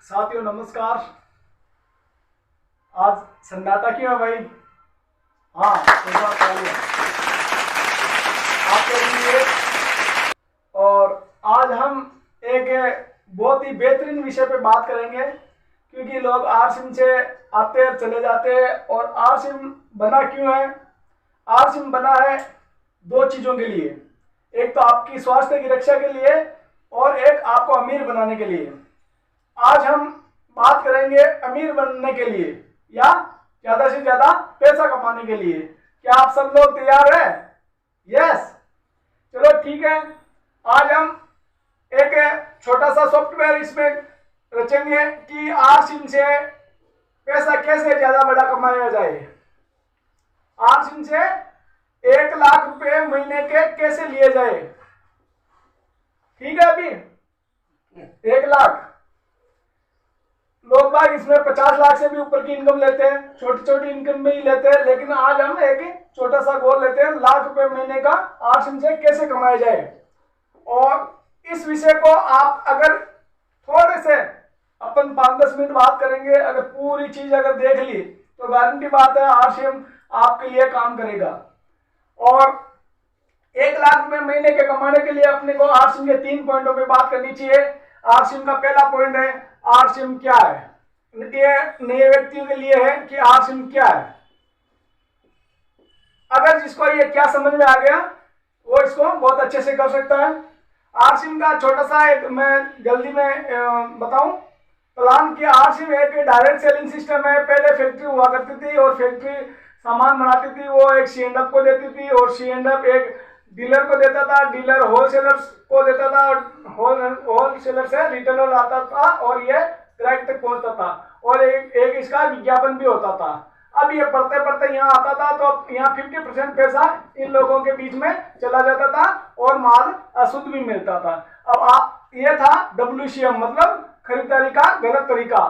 साथियों नमस्कार। आज सन्नाटा क्यों है भाई? हाँ, आपके लिए। और आज हम एक बहुत ही बेहतरीन विषय पे बात करेंगे, क्योंकि लोग आरसिम से आते हैं चले जाते हैं। और आरसिम बना क्यों है? आरसिम बना है दो चीज़ों के लिए, एक तो आपकी स्वास्थ्य की रक्षा के लिए और एक आपको अमीर बनाने के लिए। आज हम बात करेंगे अमीर बनने के लिए या ज्यादा से ज्यादा पैसा कमाने के लिए। क्या आप सब लोग तैयार हैं? यस, चलो ठीक है। आज हम एक छोटा सा सॉफ्टवेयर इसमें रचेंगे कि आरसिम से पैसा कैसे ज्यादा बड़ा कमाया जाए। आरसिम से 1,00,000 रुपए महीने के कैसे लिए जाए। ठीक है, अभी 1,00,000 लोग बाग इसमें 50 लाख से भी ऊपर की इनकम लेते हैं, छोटी छोटी इनकम में ही लेते हैं। लेकिन आज हम एक छोटा सा गोल लेते हैं, 1,00,000 रुपए महीने का आरसिम से कैसे कमाया जाए। और इस विषय को आप अगर थोड़े से अपन 5-10 मिनट बात करेंगे, अगर पूरी चीज अगर देख ली तो गारंटी बात है आरसिम आपके लिए काम करेगा। और 1,00,000 रुपए महीने के कमाने के लिए अपने को आरसिम के 3 पॉइंटों पे बात करनी चाहिए। आरसिम का पहला पॉइंट है आरसिम क्या है। ये नए व्यक्तियों के लिए है कि आरसिम क्या है। अगर जिसको ये क्या समझ में आ गया वो इसको बहुत अच्छे से कर सकता है। आरसिम का छोटा सा एक मैं जल्दी में बताऊं प्लान कि आरसिम एक डायरेक्ट सेलिंग सिस्टम है। पहले फैक्ट्री हुआ करती थी और फैक्ट्री सामान बनाती थी, वो एक सी&एफ को देती थी और सी&एफ एक डीलर को देता था, डीलर होलसेलर को देता था और होलसेलर से रिटेलर आता था और ये ग्राहक तक पहुंचता था। और एक इसका विज्ञापन भी होता था। अब ये पढ़ते पढ़ते यहाँ आता था तो यहाँ 50% पैसा इन लोगों के बीच में चला जाता था और माल अशुद्ध भी मिलता था। अब ये था WCM, मतलब खरीदारी का गलत तरीका,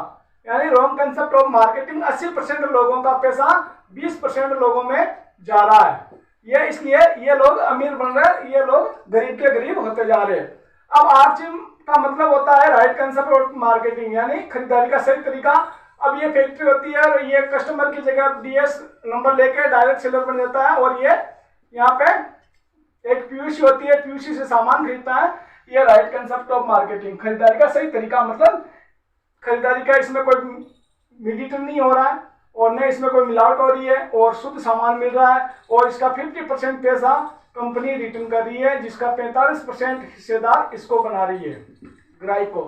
यानी रॉन्ग कंसेप्ट ऑफ मार्केटिंग। 80% लोगों का पैसा 20% लोगों में जा रहा है। ये इसलिए ये लोग अमीर बन रहे हैं, ये लोग गरीब के गरीब होते जा रहे हैं। अब आरसिम का मतलब होता है राइट कंसेप्ट ऑफ मार्केटिंग, यानी खरीदारी का सही तरीका। अब ये फैक्ट्री होती है और ये कस्टमर की जगह DS नंबर लेके डायरेक्ट सेलर बन जाता है और ये यहाँ पे एक PUC होती है, PUC से सामान खरीदता है। ये राइट कंसेप्ट ऑफ मार्केटिंग, खरीदारी का सही तरीका, मतलब खरीदारी का इसमें कोई मिलीटर नहीं हो रहा है और न इसमें कोई मिलावट हो रही है और शुद्ध सामान मिल रहा है। और इसका 50% पैसा कंपनी रिटर्न कर रही है, जिसका 45% हिस्सेदार इसको बना रही है ग्राहक को।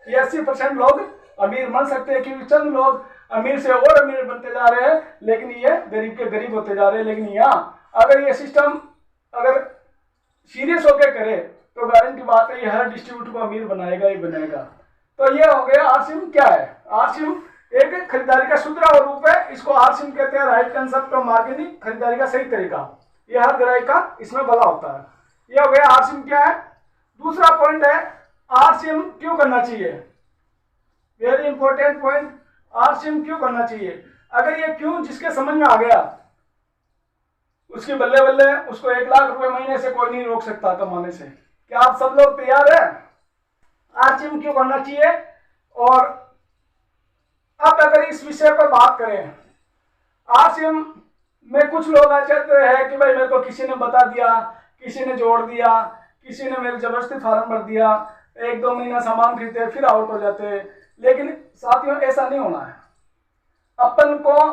ये 80% लोग अमीर बन सकते हैं, क्योंकि चंद लोग अमीर से और अमीर बनते जा रहे हैं, लेकिन ये गरीब के गरीब होते जा रहे हैं। लेकिन यहाँ अगर ये सिस्टम अगर सीरियस होकर करे तो गारंटी बात है ये हर डिस्ट्रीब्यूटर को अमीर बनाएगा ही बनाएगा। तो ये हो गया आरसिम क्या है। आरसिम एक खरीदारी का सुधरा रूप है, इसको आरसिम कहते हैं राइट कंसेप्ट ऑफ मार्केटिंग, खरीदारी का सही तरीका। ये हर ग्राहक का इसमें भला होता है। ये हो गया आरसिम क्या है। दूसरा पॉइंट है आरसिम क्यों करना चाहिए। वेरी इंपॉर्टेंट पॉइंट, आरसिम क्यों करना चाहिए। अगर ये क्यों जिसके समझ में आ गया उसकी बल्ले बल्ले, उसको 1,00,000 रुपए महीने से कोई नहीं रोक सकता कमाने से। क्या आप सब लोग तैयार हैं? आरसिम क्यों करना चाहिए। और अब अगर इस विषय पर बात करें, आरसिम में कुछ लोग चाहते हैं कि भाई मेरे को किसी ने बता दिया, किसी ने जोड़ दिया, किसी ने मेरे जबरदस्ती फार्म भर दिया, 1-2 महीना सामान खरीदते फिर आउट हो जाते हैं। लेकिन साथियों ऐसा नहीं होना है। अपन को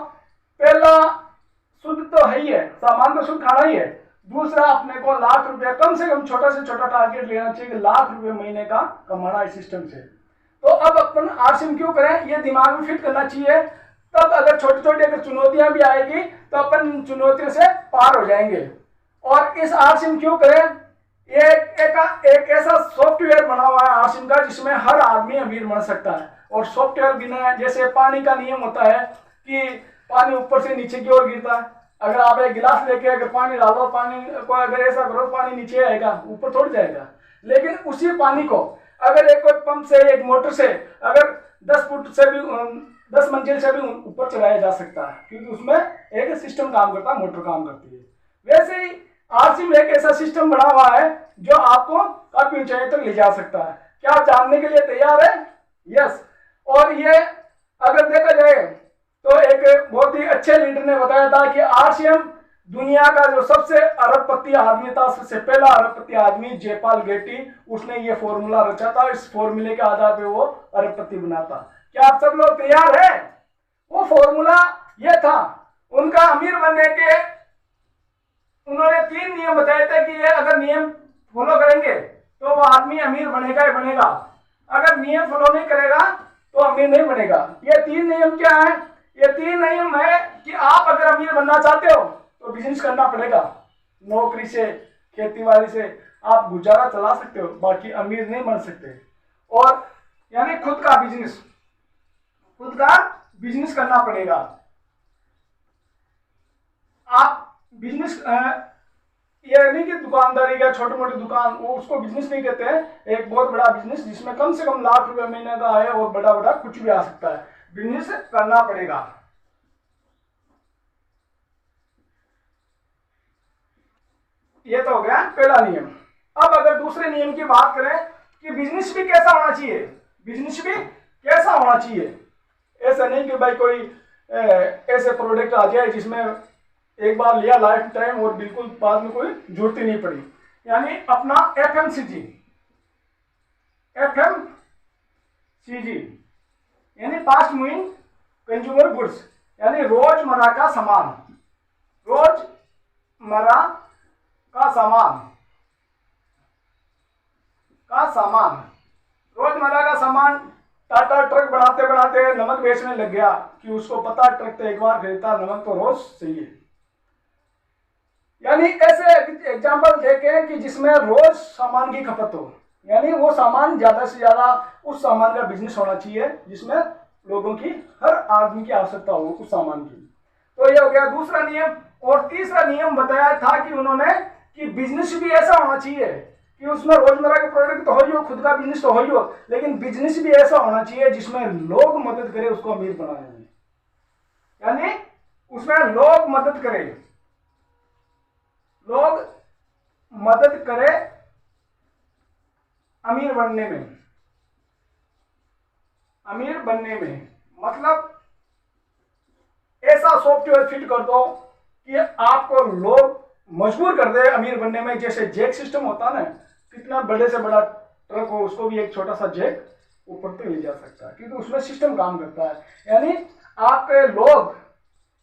पहला शुद्ध तो है ही है, सामान तो शुद्ध खाना ही है। दूसरा अपने को 1,00,000 रुपया कम से कम छोटा से छोटा टारगेट लेना चाहिए, 1,00,000 रुपये महीने का कमाना इस सिस्टम से। तो अब अपन आरसिम क्यों करें, ये दिमाग में फिट करना चाहिए। तब अगर छोटी छोटी अगर चुनौतियां भी आएगी तो अपन चुनौतियों से पार हो जाएंगे। और इस आरसिम क्यों करें, ये एक ऐसा सॉफ्टवेयर बना हुआ है आरसिम का जिसमें हर आदमी अमीर बन सकता है। और सॉफ्टवेयर बिना, जैसे पानी का नियम होता है कि पानी ऊपर से नीचे की ओर गिरता है। अगर आप एक गिलास लेके अगर पानी डालो, पानी को अगर ऐसा करो पानी नीचे आएगा, ऊपर थोड़ जाएगा। लेकिन उसी पानी को अगर एक कोई पंप से, एक मोटर से अगर 10 फुट से भी 10 मंजिल से भी ऊपर चलाया जा सकता है, क्योंकि उसमें एक सिस्टम काम करता है, मोटर काम करती है। वैसे ही आरसिम एक ऐसा सिस्टम बना हुआ है जो आपको काफी ऊंचाई तक ले जा सकता है। क्या आप जानने के लिए तैयार है? यस। और ये अगर देखा जाए तो एक बहुत ही अच्छे लीडर ने बताया था कि आरसीएम दुनिया का जो सबसे अरबपति आदमी था, सबसे पहला अरबपति आदमी जयपाल गेटी, उसने ये फॉर्मूला रचा था। इस फॉर्मूले के आधार पे वो अरबपति बना था। क्या आप सब लोग तैयार हैं? वो फॉर्मूला ये था उनका अमीर बनने के। उन्होंने 3 नियम बताए थे कि ये अगर नियम फॉलो करेंगे तो वो आदमी अमीर बनेगा ही बनेगा, अगर नियम फॉलो नहीं करेगा तो अमीर नहीं बनेगा। ये 3 नियम क्या है? ये 3 नियम है कि आप अगर अमीर बनना चाहते हो तो बिजनेस करना पड़ेगा। नौकरी से, खेती बाड़ी से आप गुजारा चला सकते हो, बाकी अमीर नहीं बन सकते। और यानी खुद का बिजनेस करना पड़ेगा। आप बिजनेस ये नहीं कि दुकानदारी का छोटी मोटी दुकान, वो उसको बिजनेस नहीं कहते हैं। एक बहुत बड़ा बिजनेस जिसमें कम से कम लाख रुपए महीने का आए और बड़ा बड़ा कुछ भी आ सकता है, बिजनेस करना पड़ेगा। ये तो हो गया पहला नियम। अब अगर दूसरे नियम की बात करें कि बिजनेस भी कैसा होना चाहिए, बिजनेस भी कैसा होना चाहिए। ऐसा नहीं कि भाई कोई ऐसे प्रोडक्ट आ जाए जिसमें एक बार लिया लाइफ टाइम और बिल्कुल बाद में कोई जरूरत ही नहीं पड़ी। यानी अपना एफएमसीजी यानी फास्ट मूविंग कंज्यूमर गुड्स, यानी रोजमर्रा का सामान, रोजमर्रा का सामान। टाटा ट्रक बनाते बनाते नमक बेचने लग गया कि उसको पता ट्रक तो एक बार खरीदता, नमक तो रोज चाहिए। यानी ऐसे एग्जाम्पल देखें कि जिसमें रोज सामान की खपत हो, यानी वो सामान ज्यादा से ज्यादा उस सामान का बिजनेस होना चाहिए जिसमें लोगों की, हर आदमी की आवश्यकता हो उस सामान की। तो ये हो गया दूसरा नियम। और तीसरा नियम बताया था कि उन्होंने कि बिजनेस भी ऐसा होना चाहिए कि उसमें रोजमर्रा के प्रोडक्ट तो हो ही हो, खुद का बिजनेस तो हो ही हो, लेकिन बिजनेस भी ऐसा होना चाहिए जिसमें लोग मदद करें उसको अमीर बनाने में। यानी उसमें लोग मदद करें अमीर बनने में। मतलब ऐसा सॉफ्टवेयर फिट कर दो कि आपको लोग मजबूर कर दे अमीर बनने में। जैसे जैक सिस्टम होता है ना, कितना बड़े से बड़ा ट्रक हो उसको भी एक छोटा सा जैक ऊपर तक ले जा सकता है, क्योंकि उसमें सिस्टम काम करता है। यानी आपके लोग,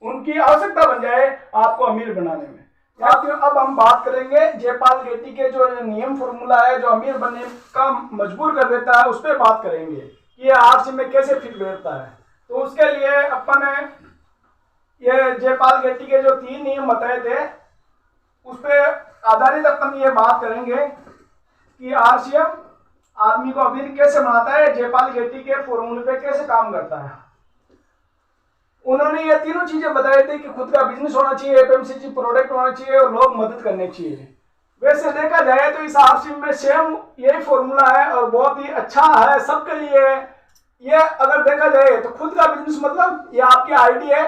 उनकी आवश्यकता बन जाए आपको अमीर बनाने में। अब हम बात करेंगे जयपाल गेटी के जो नियम फॉर्मूला है जो अमीर बनने का मजबूर कर देता है, उस पर बात करेंगे कि ये आरसी में कैसे फिट बैठता है। तो उसके लिए अपन ये जयपाल गेटी के जो 3 नियम बताए थे उस पर आधारित अपन ये बात करेंगे कि आरसीएम आदमी को अमीर कैसे बनाता है, जयपाल गेटी के फॉर्मूले पे कैसे काम करता है। उन्होंने ये तीनों चीजें बताई थी कि खुद का बिजनेस होना चाहिए, एफएमसीजी प्रोडक्ट होना चाहिए और लोग मदद करने चाहिए। वैसे देखा जाए तो इस आरसीएम में सेम यही फॉर्मूला है और बहुत ही अच्छा है सबके लिए। ये अगर देखा जाए तो खुद का बिजनेस मतलब ये आपकी आईडी है,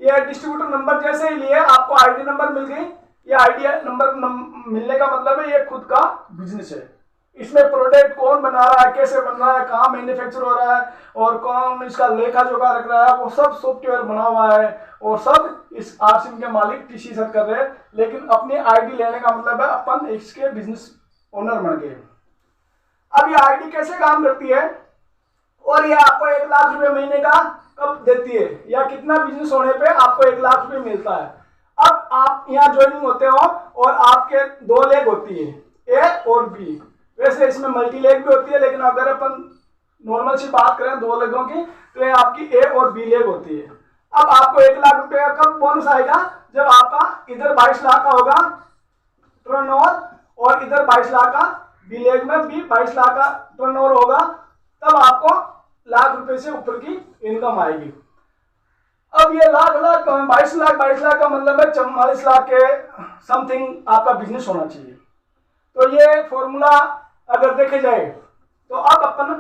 ये डिस्ट्रीब्यूटर नंबर जैसे ही लिए आपको आईडी नंबर मिल गई। ये आईडी नंबर मिलने का मतलब है ये खुद का बिजनेस है। इसमें प्रोडक्ट कौन बना रहा है, कैसे बन रहा है, कहाँ मैन्युफैक्चर हो रहा है और कौन इसका लेखा जोखा रख रहा है, वो सब सॉफ्टवेयर बना हुआ है और सब इस आरसीएम के मालिक टीसी सर कर रहे हैं। लेकिन अपनी आईडी लेने का मतलब है अपन इसके बिजनेस ओनर बन गए। अब ये आईडी कैसे काम करती है और ये आपको 1 लाख रुपए महीने का कब देती है या कितना बिजनेस होने पे आपको 1 लाख रुपए मिलता है। अब आप यहाँ ज्वाइनिंग होते हो और आपके 2 लेग होती है, ए और बी। वैसे इसमें मल्टी लेग भी होती है, लेकिन अगर अपन नॉर्मल सी बात करें 2 लेगों की तो ये आपकी ए और बी लेग होती है। अब आपको 1 लाख रुपए का कब बोनस आएगा, जब आपका इधर 22 लाख का होगा टर्नओवर और इधर 22 लाख का, बी लेग में भी 22 लाख का टर्नओवर होगा, तब आपको लाख रुपए से ऊपर की इनकम आएगी। अब ये लाख 22 लाख का मतलब है 44 लाख के समथिंग आपका बिजनेस होना चाहिए। तो ये फॉर्मूला अगर देखे जाए तो अब अपन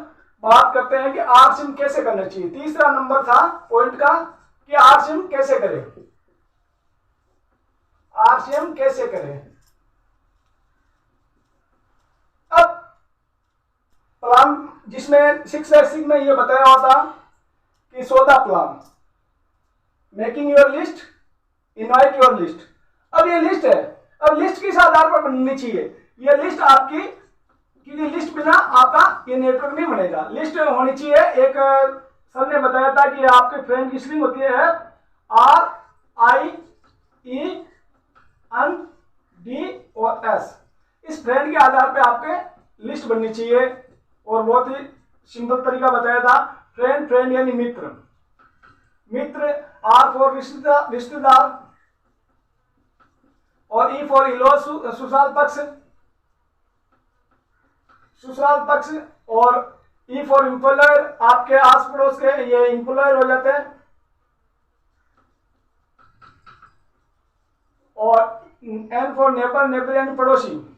बात करते हैं कि आरसीएम कैसे करना चाहिए। तीसरा नंबर था पॉइंट का कि आरसीएम कैसे करें, आरसीएम कैसे करें। अब प्लान जिसमें 6 में ये बताया हुआ था कि सौदा plan, making your list, invite your list. अब ये लिस्ट है, अब लिस्ट किस आधार पर बननी चाहिए? ये लिस्ट आपकी, क्योंकि लिस्ट बिना आपका ये नेटवर्क नहीं बनेगा। लिस्ट होनी चाहिए, एक सर ने बताया था कि आपके फ्रेंड की स्ट्रिंग होती है RIEND और S। इस फ्रेंड के आधार पे आपके लिस्ट बननी चाहिए। और बहुत ही सिंपल तरीका बताया था, फ्रेंड, फ्रेंड यानी मित्र, मित्र, R फॉर रिश्तेदार, और E फॉर इलो, ससुराल पक्ष, ससुराल पक्ष, और E फॉर एम्प्लॉयर, आपके आस पड़ोस के ये एम्प्लॉयर हो जाते हैं, और N फॉर नेबर, नेबर यानी पड़ोसी,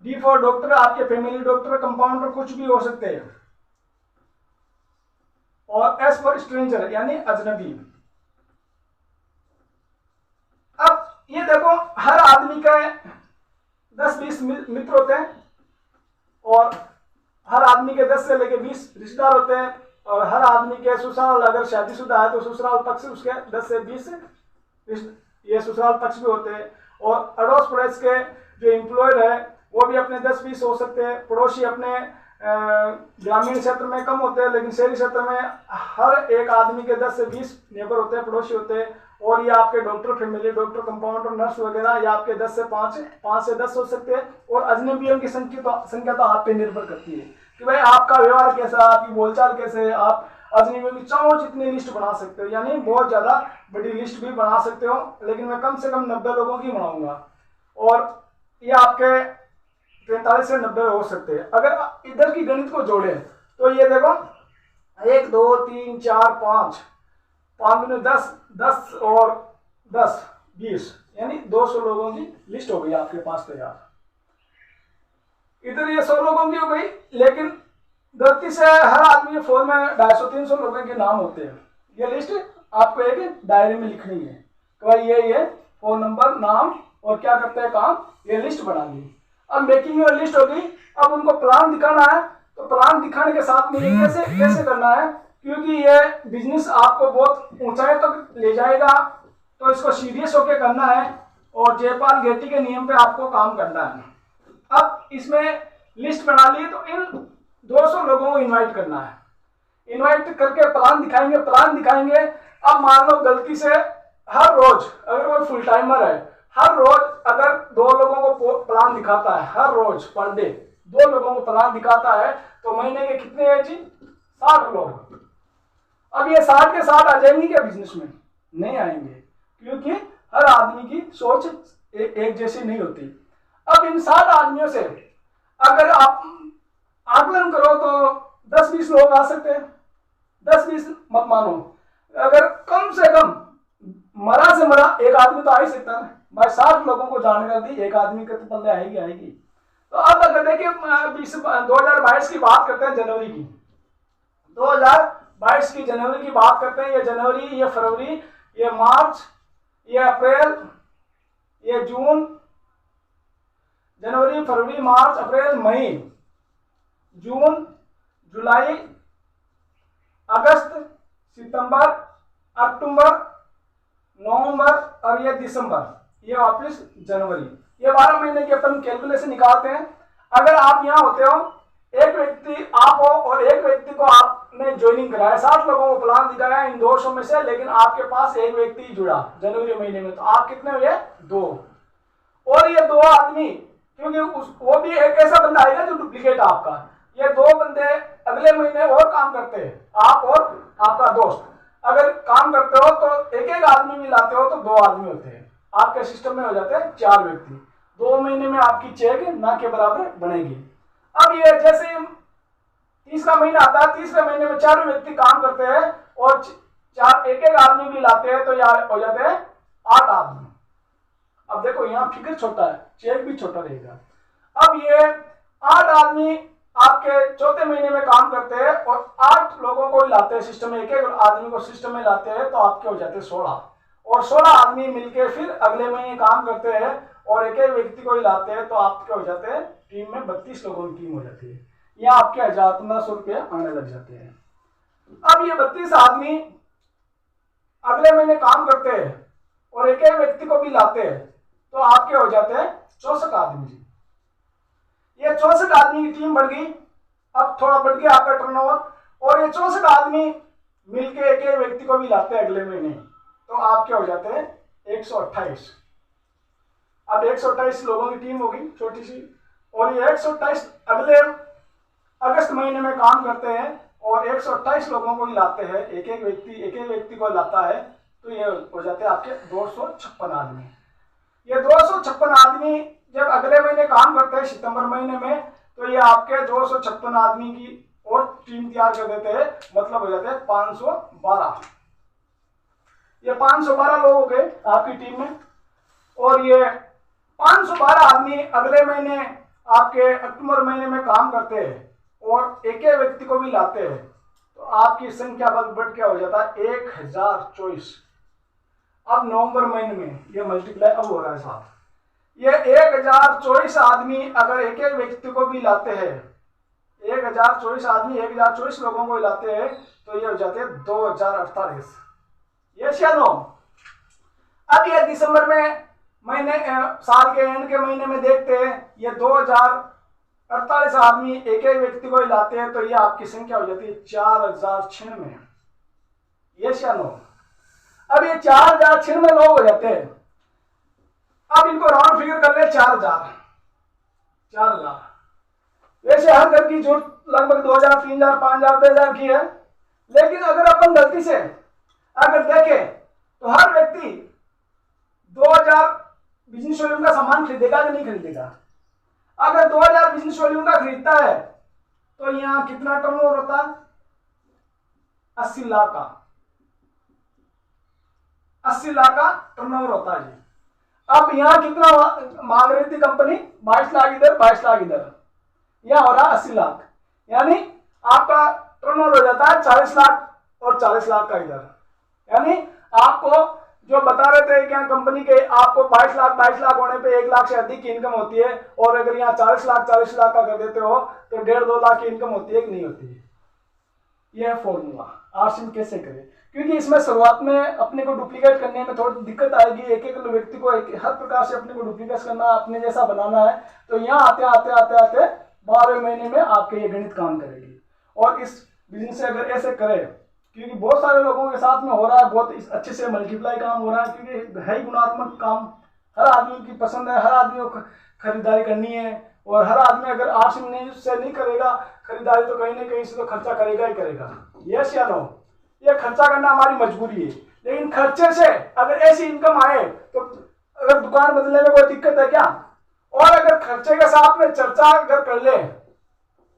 D फॉर डॉक्टर, आपके फैमिली डॉक्टर, कंपाउंडर कुछ भी हो सकते हैं, और S फॉर स्ट्रेंजर यानी अजनबी। अब ये देखो, हर आदमी के 10-20 मित्र होते हैं, और हर आदमी के 10 से लेकर 20 रिश्तेदार होते हैं, और हर आदमी के ससुराल, अगर शादीशुदा है तो ससुराल पक्ष उसके 10 से 20 ये ससुराल पक्ष भी होते हैं, और अड़ोस पड़ोस के जो एम्प्लॉयर है वो भी अपने 10-20 हो सकते हैं। पड़ोसी अपने ग्रामीण क्षेत्र में कम होते हैं, लेकिन शहरी क्षेत्र में हर एक आदमी के 10 से 20 नेबर होते हैं, पड़ोसी होते हैं। और ये आपके doctor, family doctor, compounder, nurse वगैरह, ये आपके 10 से 5 से 10 हो सकते हैं। और अजनबियों की संख्या तो आप पे निर्भर करती है कि भाई आपका व्यवहार कैसा, आपकी बोलचाल कैसे, आप अजनबियों की चाहो जितनी लिस्ट बना सकते हो, यानी बहुत ज़्यादा बड़ी लिस्ट भी बना सकते हो, लेकिन मैं कम से कम 90 लोगों की बनाऊंगा, और ये आपके 45 से 90 हो सकते हैं। अगर इधर की गणित को जोड़े तो ये देखो 1 2 3 4 5 5 में 10 10 और 10 20 यानी 200 लोगों की लिस्ट हो गई आपके पास तैयार। इधर ये 100 लोगों की हो गई, लेकिन गलती से हर आदमी के फोन में 250-300 लोगों के नाम होते हैं। ये लिस्ट आपको एक डायरी में लिखनी है तो भाई ये फोन नंबर, नाम और क्या करते हैं काम, ये लिस्ट बना ली। अब मेकिंग योर लिस्ट होगी, अब उनको प्लान दिखाना है, तो प्लान दिखाने के साथ में कैसे करना है, क्योंकि ये बिजनेस आपको बहुत ऊंचाई तक तो ले जाएगा, तो इसको सीरियस होकर करना है और जयपाल गेटी के नियम पे आपको काम करना है। अब इसमें लिस्ट बना ली तो इन 200 लोगों को इनवाइट करना है, इनवाइट करके प्लान दिखाएंगे। अब मान लो गलती से हर रोज अगर कोई फुल टाइमर है, हर रोज अगर 2 लोगों को प्लान दिखाता है, हर रोज पर डे 2 लोगों को प्लान दिखाता है, तो महीने के कितने हैं जी, 60 लोग। अब ये 60 के 60 आ जाएंगे क्या बिजनेस में? नहीं आएंगे, क्योंकि हर आदमी की सोच एक जैसी नहीं होती। अब इन 60 आदमियों से अगर आप आकलन करो तो 10-20 लोग आ सकते हैं, 10-20 मत मानो, अगर कम से कम मरा से मरा एक आदमी तो आ ही सकता है भाई। 60 लोगों को जानकारी दी, एक आदमी के तो पल्ले आएगी। तो अब अगर देखिए 2022 की बात करते हैं, जनवरी की 2022 की जनवरी की बात करते हैं। ये जनवरी, ये फरवरी, ये मार्च, ये अप्रैल, ये जून, जनवरी, फरवरी, मार्च, अप्रैल, मई, जून, जुलाई, अगस्त, सितंबर, अक्टूबर, नवंबर और ये दिसंबर, ये वापस जनवरी। ये 12 महीने की अपन कैलकुलेशन निकालते हैं। अगर आप यहाँ होते हो, एक व्यक्ति आप हो और एक व्यक्ति को आपने ज्वाइनिंग कराया, 60 लोगों को प्लान दिखाया इन 200 में से, लेकिन आपके पास एक व्यक्ति जुड़ा जनवरी महीने में, तो आप कितने हुए? 2। और ये 2 आदमी, क्योंकि वो भी एक ऐसा बंदा आएगा जो डुप्लीकेट आपका, ये 2 बंदे अगले महीने और काम करते हैं, आप और आपका दोस्त अगर काम करते हो तो एक आदमी भी लाते हो तो 2 आदमी होते हैं, आपके सिस्टम में हो जाते हैं 4 व्यक्ति। 2 महीने में आपकी चेक ना के बराबर बनेगी। अब ये जैसे तीसरा महीना आता है, तीसरे महीने में 4 व्यक्ति काम करते हैं और एक आदमी भी लाते हैं, तो यार हो जाते हैं 8 आदमी। अब देखो यहाँ फिगर छोटा है, चेक भी छोटा रहेगा। अब ये 8 आदमी आपके चौथे महीने में काम करते हैं और 8 लोगों को ही लाते हैं सिस्टम में, एक आदमी को सिस्टम में लाते हैं, तो आपके हो जाते हैं 16। और 16 आदमी मिलके फिर अगले महीने काम करते हैं और एक व्यक्ति को ही लाते हैं, तो आपके हो जाते हैं टीम में 32 लोगों की टीम हो जाती है। या आपके 1000-1500 रुपये आने लग जाते हैं। अब ये 32 आदमी अगले महीने काम करते हैं और एक एक व्यक्ति को भी लाते हैं, तो आपके हो जाते हैं 64 आदमी जी। ये 64 आदमी की टीम बढ़ गई, अब थोड़ा बढ़ गया आपका टर्नओवर, और ये 64 आदमी मिलके एक एक व्यक्ति को भी लाते हैं अगले महीने, तो आपके हो जाते हैं 128। अब 128 लोगों की टीम होगी छोटी सी, और ये 128 अगले अगस्त महीने में काम करते हैं और 128 लोगों को ही लाते हैं, एक एक व्यक्ति को लाता है, तो ये हो जाते हैं आपके 256 आदमी। ये 256 आदमी जब अगले महीने काम करते हैं सितंबर महीने में, तो ये आपके 256 आदमी की और टीम तैयार कर देते हैं, मतलब हो जाते हैं 512। ये 512 लोग हो गए आपकी टीम में, और ये 512 आदमी अगले महीने आपके अक्टूबर महीने में काम करते हैं और एक एक व्यक्ति को भी लाते हैं, तो आपकी संख्या बढ़ के हो जाता है 1024। अब नवंबर महीने में ये मल्टीप्लाई अब हो रहा है साहब, ये 1024 आदमी अगर एक एक व्यक्ति को भी लाते हैं, 1024 आदमी 1024 लोगों को लाते हैं, तो ये हो जाते हैं 2048। ये चलो अब ये दिसंबर में महीने साल के एंड के महीने में देखते हैं, ये 2048 आदमी एक एक व्यक्ति को लाते हैं, तो ये आपकी संख्या हो जाती है 4096। ये चलो अब ये 4096 लोग हो जाते हैं। अब इनको राउंड फिगर कर ले 4000। वैसे हर घर की जरूरत लगभग 2000, 3000, 5000, 10,000 की है, लेकिन अगर अपन गलती से अगर देखें तो हर व्यक्ति 2000 बिजनेस वॉल्यूम का सामान खरीदेगा कि नहीं खरीदेगा? अगर 2000 बिजनेस वॉल्यूम का खरीदता है तो यहाँ कितना टर्नओवर होता है? 80 लाख का, 80 लाख का टर्नओवर होता है जी। अब यहाँ कितना मांग रही थी कंपनी? 22 लाख इधर, 22 लाख इधर, यह हो रहा 80 लाख, यानी आपका टर्नओवर हो जाता है 40 लाख और 40 लाख का इधर। यानी आपको जो बता रहे थे क्या कंपनी के, आपको 22 लाख होने पे 1 लाख से अधिक की इनकम होती है, और अगर यहाँ 40 लाख का कर देते हो तो 1.5-2 लाख की इनकम होती है कि नहीं होती है? यह फॉर्मूला आरसीएम कैसे करें, क्योंकि इसमें शुरुआत में अपने को डुप्लीकेट करने में थोड़ी दिक्कत आएगी, एक एक व्यक्ति को हर प्रकार से अपने को डुप्लीकेट करना, अपने जैसा बनाना है, तो यहाँ आते 12वें महीने में आपके ये गणित काम करेगी। और इस बिजनेस से अगर ऐसे करें, क्योंकि बहुत सारे लोगों के साथ में हो रहा है, बहुत अच्छे से मल्टीप्लाई काम हो रहा है, क्योंकि है गुणात्मक काम, हर आदमी की पसंद है, हर आदमी को खरीदारी करनी है, और हर आदमी अगर आरसीएम से नहीं करेगा खरीदारी तो कहीं ना कहीं से तो खर्चा करेगा ही करेगा। यस या नो? ये खर्चा करना हमारी मजबूरी है, लेकिन खर्चे से अगर ऐसी इनकम आए तो अगर दुकान बदलने में कोई दिक्कत है क्या? और अगर खर्चे के साथ में चर्चा अगर कर ले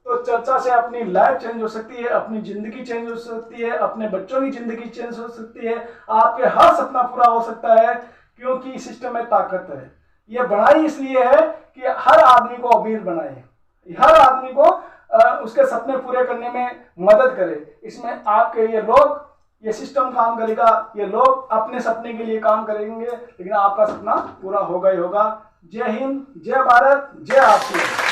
तो चर्चा से अपनी लाइफ चेंज हो सकती है, अपनी जिंदगी चेंज हो सकती है, अपने बच्चों की जिंदगी चेंज हो सकती है, आपके हर सपना पूरा हो सकता है, क्योंकि सिस्टम में ताकत है। ये बढ़ाई इसलिए है कि हर आदमी को अमीर बनाए, हर आदमी को उसके सपने पूरे करने में मदद करे। इसमें आपके ये सिस्टम काम करेगा, ये लोग अपने सपने के लिए काम करेंगे, लेकिन आपका सपना पूरा होगा ही होगा। जय हिंद, जय भारत, जय आरसीएम।